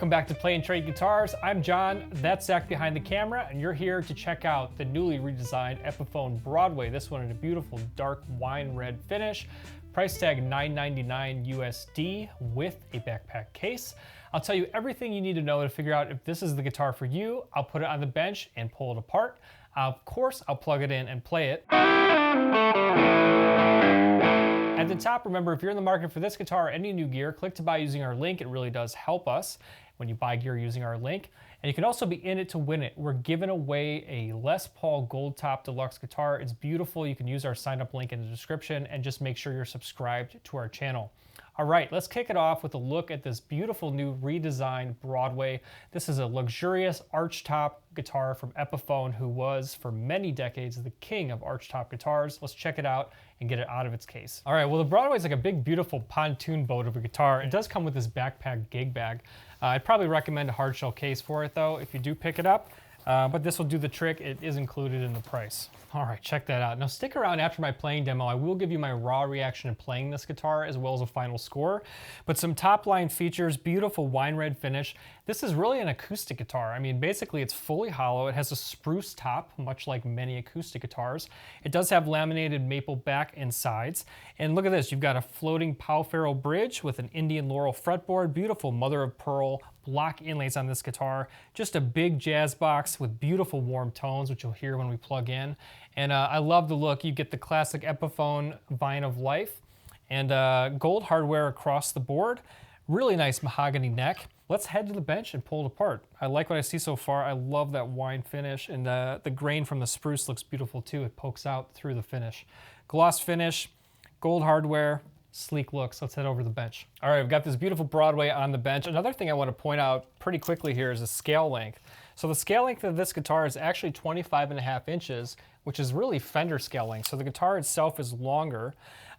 Welcome back to Play and Trade Guitars. I'm John, that's Zach behind the camera, and you're here to check out the newly redesigned Epiphone Broadway. This one in a beautiful dark wine red finish. Price tag $999 USD with a backpack case. I'll tell you everything you need to know to figure out if this is the guitar for you. I'll put it on the bench and pull it apart. Of course, I'll plug it in and play it. At the top, remember, if you're in the market for this guitar or any new gear, click to buy using our link. It really does help us when you buy gear using our link. And you can also be in it to win it. We're giving away a Les Paul Gold Top Deluxe guitar. It's beautiful. You can use our sign up link in the description and just make sure you're subscribed to our channel. All right, let's kick it off with a look at this beautiful new redesigned Broadway. This is a luxurious Archtop guitar from Epiphone, who was for many decades the king of Archtop guitars. Let's check it out and get it out of its case. All right, well, the Broadway is like a big, beautiful pontoon boat of a guitar. It does come with this backpack gig bag. I'd probably recommend a hard shell case for it though, if you do pick it up. But this will do the trick. It is included in the price. All right, check that out. Now stick around after my playing demo. I will give you my raw reaction to playing this guitar as well as a final score. But some top line features, beautiful wine red finish. This is really an acoustic guitar. I mean, basically it's fully hollow. It has a spruce top, much like many acoustic guitars. It does have laminated maple back and sides. And look at this, you've got a floating Pau-Ferro bridge with an Indian laurel fretboard, beautiful mother of pearl block inlays on this guitar. Just a big jazz box with beautiful warm tones, which you'll hear when we plug in. And I love the look. You get the classic Epiphone Vine of Life and gold hardware across the board. Really nice mahogany neck. Let's head to the bench and pull it apart. I like what I see so far. I love that wine finish, and the grain from the spruce looks beautiful too. It pokes out through the finish. Gloss finish, gold hardware, sleek looks. Let's head over to the bench. All right, we've got this beautiful Broadway on the bench. Another thing I want to point out pretty quickly here is the scale length. So the scale length of this guitar is actually 25.5 inches, which is really Fender scale length. So the guitar itself is longer.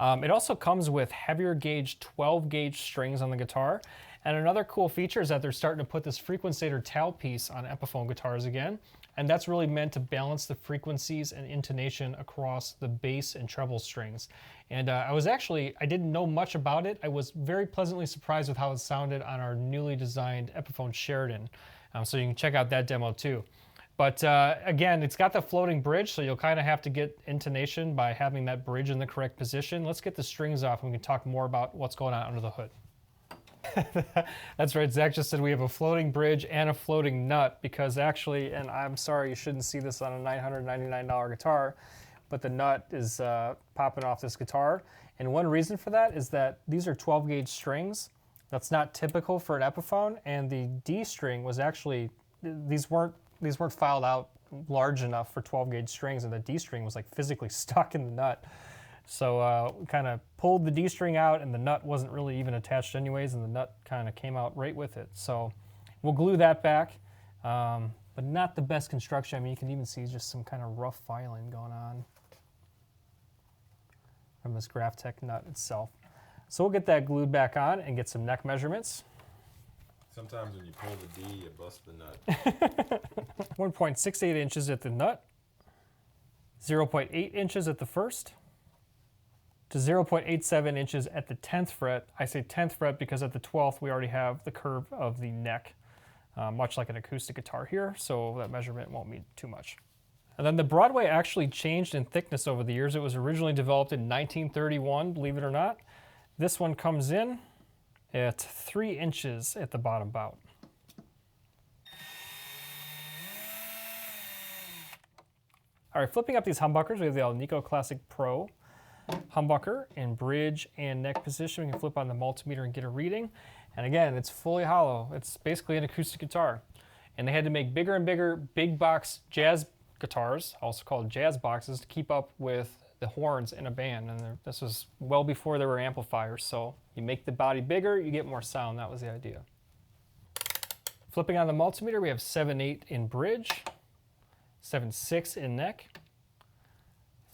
It also comes with heavier gauge 12 gauge strings on the guitar. And another cool feature is that they're starting to put this Frequensator tailpiece on Epiphone guitars again. And that's really meant to balance the frequencies and intonation across the bass and treble strings. And I didn't know much about it. I was very pleasantly surprised with how it sounded on our newly designed Epiphone Sheridan. So you can check out that demo too. But again, it's got the floating bridge, so you'll kind of have to get intonation by having that bridge in the correct position. Let's get the strings off and we can talk more about what's going on under the hood. That's right, Zach just said we have a floating bridge and a floating nut because actually, and I'm sorry you shouldn't see this on a $999 guitar, but the nut is popping off this guitar. And one reason for that is that these are 12 gauge strings. That's not typical for an Epiphone, and the D string was actually, these weren't filed out large enough for 12 gauge strings, and the D string was like physically stuck in the nut. So we kind of pulled the D string out, and the nut wasn't really even attached anyways, and the nut kind of came out right with it. So we'll glue that back, but not the best construction. I mean, you can even see just some kind of rough filing going on from this Graphtec nut itself. So we'll get that glued back on and get some neck measurements. Sometimes when you pull the D, you bust the nut. 1.68 inches at the nut, 0.8 inches at the first, to 0.87 inches at the 10th fret. I say 10th fret because at the 12th we already have the curve of the neck, much like an acoustic guitar here, so that measurement won't mean too much. And then the Broadway actually changed in thickness over the years. It was originally developed in 1931, believe it or not. This one comes in at 3 inches at the bottom bout. All right, flipping up these humbuckers, we have the Alnico Classic PRO humbucker in bridge and neck position. We can flip on the multimeter and get a reading. And again, it's fully hollow. It's basically an acoustic guitar. And they had to make bigger and bigger big box jazz guitars, also called jazz boxes, to keep up with the horns in a band. And this was well before there were amplifiers. So you make the body bigger, you get more sound. That was the idea. Flipping on the multimeter, we have 7/8 in bridge, 7/6 in neck,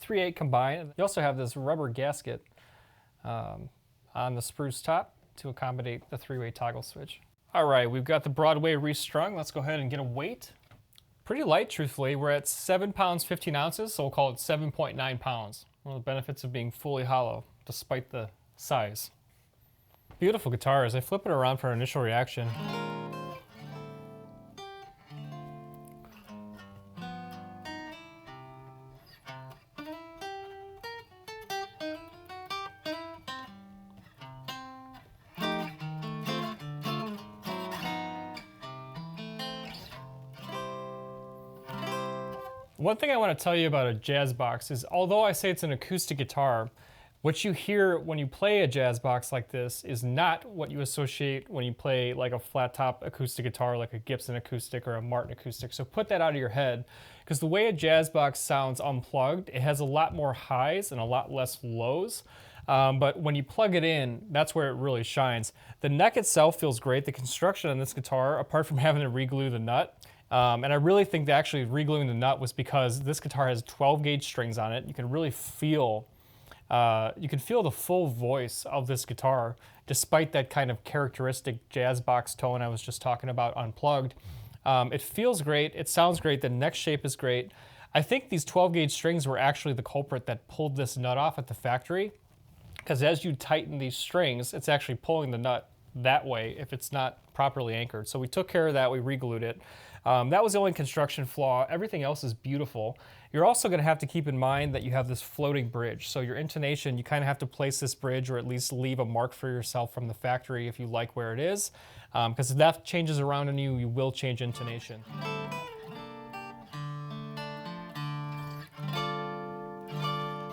3/8 combined. You also have this rubber gasket on the spruce top to accommodate the 3-way toggle switch. All right, we've got the Broadway restrung. Let's go ahead and get a weight. Pretty light, truthfully. We're at 7 pounds, 15 ounces, so we'll call it 7.9 pounds. One of the benefits of being fully hollow, despite the size. Beautiful guitar. As I flip it around for an initial reaction, One thing I want to tell you about a jazz box is, although I say it's an acoustic guitar, what you hear when you play a jazz box like this is not what you associate when you play like a flat top acoustic guitar, like a Gibson acoustic or a Martin acoustic. So put that out of your head, because the way a jazz box sounds unplugged, it has a lot more highs and a lot less lows. But when you plug it in, that's where it really shines. The neck itself feels great. The construction on this guitar, apart from having to re-glue the nut, and I really think that actually re-gluing the nut was because this guitar has 12 gauge strings on it. You can really feel the full voice of this guitar, despite that kind of characteristic jazz box tone I was just talking about unplugged. It feels great, it sounds great, the neck shape is great. I think these 12 gauge strings were actually the culprit that pulled this nut off at the factory, because as you tighten these strings, it's actually pulling the nut that way if it's not properly anchored. So we took care of that, we re-glued it. That was the only construction flaw. Everything else is beautiful. You're also going to have to keep in mind that you have this floating bridge. So your intonation, you kind of have to place this bridge or at least leave a mark for yourself from the factory if you like where it is. Because if that changes around on you, you will change intonation.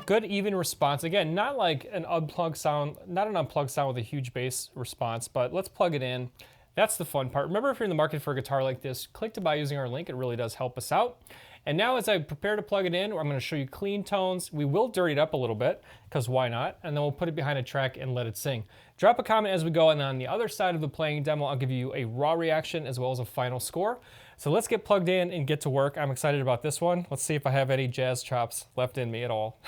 Good even response. Again, not like an unplugged sound, not an unplugged sound with a huge bass response, but let's plug it in. That's the fun part. Remember, if you're in the market for a guitar like this, click to buy using our link. It really does help us out. And now as I prepare to plug it in, I'm going to show you clean tones. We will dirty it up a little bit, because why not? And then we'll put it behind a track and let it sing. Drop a comment as we go, and on the other side of the playing demo, I'll give you a raw reaction as well as a final score. So let's get plugged in and get to work. I'm excited about this one. Let's see if I have any jazz chops left in me at all.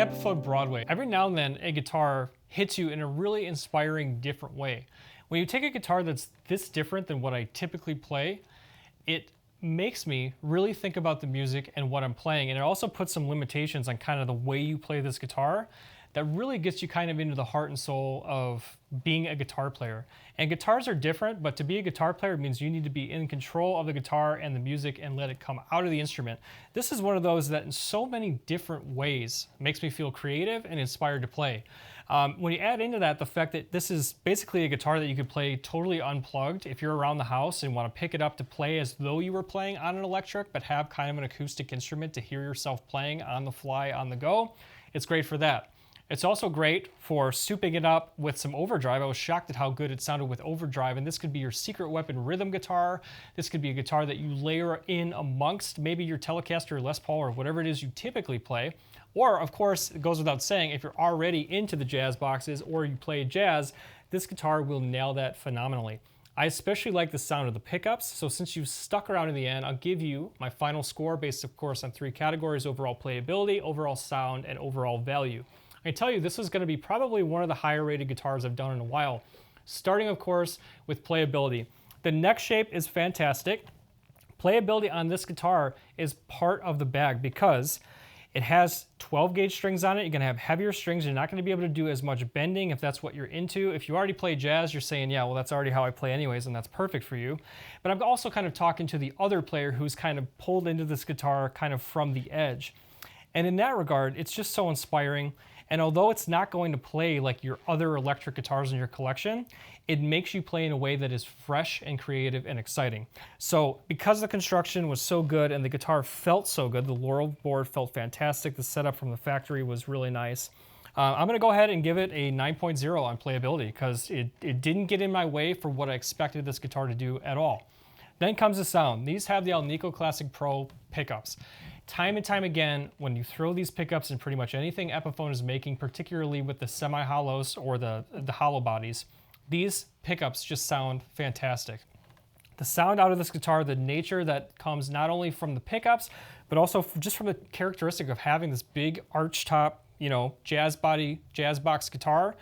Epiphone Broadway, every now and then a guitar hits you in a really inspiring, different way. When you take a guitar that's this different than what I typically play, it makes me really think about the music and what I'm playing, and it also puts some limitations on kind of the way you play this guitar that really gets you kind of into the heart and soul of being a guitar player. And guitars are different, but to be a guitar player means you need to be in control of the guitar and the music and let it come out of the instrument. This is one of those that in so many different ways makes me feel creative and inspired to play. When you add into that the fact that this is basically a guitar that you could play totally unplugged if you're around the house and want to pick it up to play as though you were playing on an electric, but have kind of an acoustic instrument to hear yourself playing on the fly, on the go, it's great for that. It's also great for souping it up with some overdrive. I was shocked at how good it sounded with overdrive, and this could be your secret weapon rhythm guitar. This could be a guitar that you layer in amongst maybe your Telecaster or Les Paul or whatever it is you typically play. Or, of course, it goes without saying, if you're already into the jazz boxes or you play jazz, this guitar will nail that phenomenally. I especially like the sound of the pickups, so since you've stuck around in the end, I'll give you my final score based, of course, on 3 categories: overall playability, overall sound, and overall value. I can tell you this is going to be probably one of the higher rated guitars I've done in a while, starting of course with playability. The neck shape is fantastic. Playability on this guitar is part of the bag because it has 12 gauge strings on it. You're going to have heavier strings. You're not going to be able to do as much bending if that's what you're into. If you already play jazz, you're saying, yeah, well, that's already how I play anyways, and that's perfect for you. But I'm also kind of talking to the other player who's kind of pulled into this guitar kind of from the edge. And in that regard, it's just so inspiring. And although it's not going to play like your other electric guitars in your collection, it makes you play in a way that is fresh and creative and exciting. So because the construction was so good and the guitar felt so good, the Laurel board felt fantastic, the setup from the factory was really nice, I'm going to go ahead and give it a 9.0 on playability because it didn't get in my way for what I expected this guitar to do at all. Then comes the sound. These have the Alnico Classic PRO pickups. Time and time again, when you throw these pickups in pretty much anything Epiphone is making, particularly with the semi-hollows or the hollow bodies, these pickups just sound fantastic. The sound out of this guitar, the nature that comes not only from the pickups, but also just from the characteristic of having this big arch top, you know, jazz body, jazz box guitar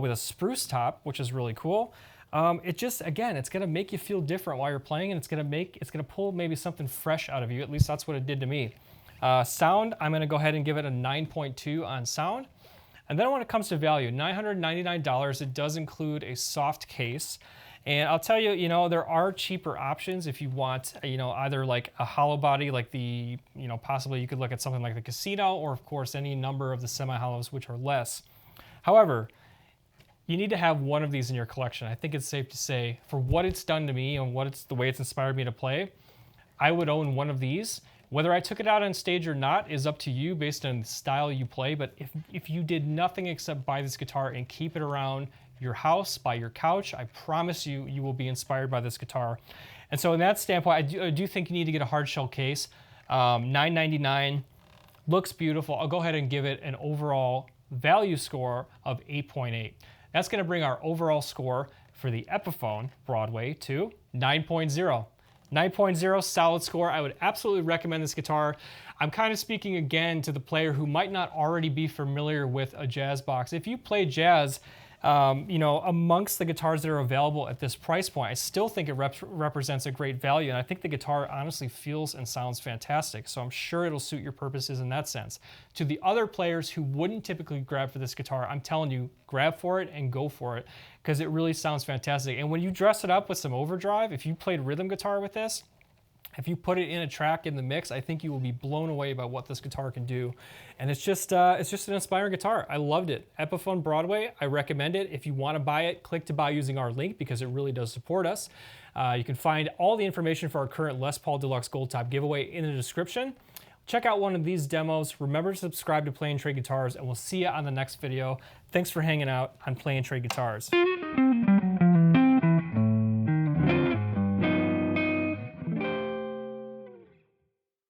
with a spruce top, which is really cool. It just, again, it's going to make you feel different while you're playing, and it's going to pull maybe something fresh out of you. At least that's what it did to me. Sound, I'm going to go ahead and give it a 9.2 on sound. And then when it comes to value, $999, it does include a soft case. And I'll tell you, you know, there are cheaper options if you want, you know, either like a hollow body, like the, you know, possibly you could look at something like the Casino, or of course any number of the semi-hollows, which are less. However, you need to have one of these in your collection. I think it's safe to say, for what it's done to me and the way it's inspired me to play, I would own one of these. Whether I took it out on stage or not is up to you based on the style you play, but if you did nothing except buy this guitar and keep it around your house, by your couch, I promise you, you will be inspired by this guitar. And so in that standpoint, I do think you need to get a hard shell case. $999, looks beautiful. I'll go ahead and give it an overall value score of 8.8. That's going to bring our overall score for the Epiphone Broadway to 9.0. 9.0, solid score. I would absolutely recommend this guitar. I'm kind of speaking again to the player who might not already be familiar with a jazz box. If you play jazz, you know, amongst the guitars that are available at this price point, I still think it represents a great value, and I think the guitar honestly feels and sounds fantastic, so I'm sure it'll suit your purposes in that sense. To the other players who wouldn't typically grab for this guitar, I'm telling you, grab for it and go for it, because it really sounds fantastic. And when you dress it up with some overdrive, if you played rhythm guitar with this, if you put it in a track in the mix, I think you will be blown away by what this guitar can do. And it's just an inspiring guitar. I loved it. Epiphone Broadway, I recommend it. If you want to buy it, click to buy using our link because it really does support us. You can find all the information for our current Les Paul Deluxe Gold Top giveaway in the description. Check out one of these demos. Remember to subscribe to Play and Trade Guitars, and we'll see you on the next video. Thanks for hanging out on Play and Trade Guitars.